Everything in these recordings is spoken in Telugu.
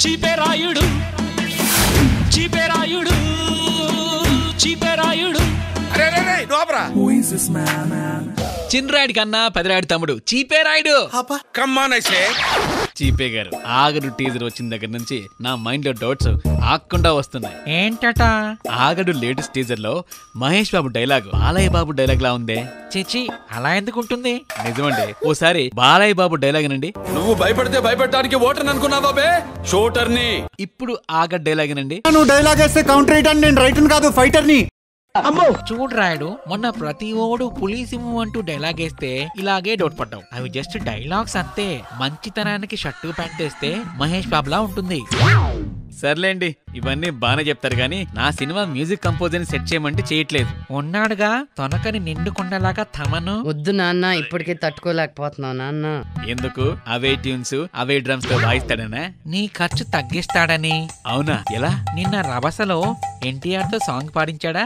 చీపేరాయుడు చీపేరాయుడు చీపేరాయుడు చిన్రాయుడి కన్నా పెదరాయుడు తమ్ముడు చీపేరాయుడు. చీపే గారు ఆగడు టీజర్ వచ్చిన దగ్గర నుంచి నా మైండ్ లో డౌట్స్ ఆగకుండా వస్తున్నాయి. ఏంటట? ఆగడు లేటెస్ట్ టీజర్ లో మహేష్ బాబు డైలాగ్ బాలయ్య బాబు డైలాగ్ లా ఉందే. చిచి, అలా ఎందుకుంటుంది? నిజమండి. ఓసారి బాలయ్య బాబు డైలాగ్ నండి. నువ్వు భయపడితే భయపెట్టడానికి ఓటర్ అనుకున్నావా బే? షూటర్ ని. ఇప్పుడు ఆగడు డైలాగ్ నండి. నువ్వు డైలాగ్ వేస్తే కౌంటర్ రైటర్, నేను రైటర్ కాదు ఫైటర్ ని. చూడు రాయుడు, మొన్న ప్రతి ఓడు పులిసిము అంటూ డైలాగ్ వేస్తే ఇలాగే డౌట్ పడ్డావు. అవి జస్ట్ డైలాగ్స్ అంతే. మంచితనానికి షర్టు ప్యాంట్ వేస్తే మహేష్ బాబులా ఉంటుంది. సర్లేండి, ఇవన్నీ బానే చెప్తారు గానీ నా సినిమా మ్యూజిక్ కంపోజర్ ని సెట్ చేయమంటే చేయట్లేదు. ఉన్నాడుగా తొనకని నిండుకుండలాగా తమను. వద్దు నాన్న, ఇప్పటికే తట్టుకోలేకపోతున్నావు నాన్న. ఎందుకు? అవే ట్యూన్స్ అవే డ్రమ్స్ తో వాయిస్తాడనా? నీ ఖర్చు తగ్గిస్తాడని. అవునా? ఎలా? నిన్న రభసలో ఎన్టీఆర్ తో సాంగ్ పాడించాడా?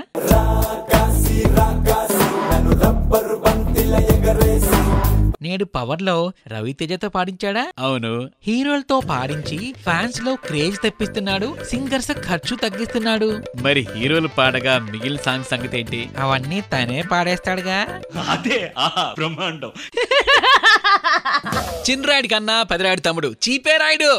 నేడు పవర్ లో రవితేజతో పాడించాడా? అవును. హీరోలతో పాడించి ఫ్యాన్స్ లో క్రేజ్ తెప్పిస్తున్నాడు. సింగర్స్ ఖర్చు తగ్గిస్తున్నాడు. మరి హీరోలు పాడగా మిగిలిన సాంగ్ సంగతి ఏంటి? అవన్నీ తనే పాడేస్తాడుగా. అదే బ్రహ్మాండం. చిన్రాయుడి కన్నా పెదరాయుడు తమ్ముడు చీపేరాయుడు.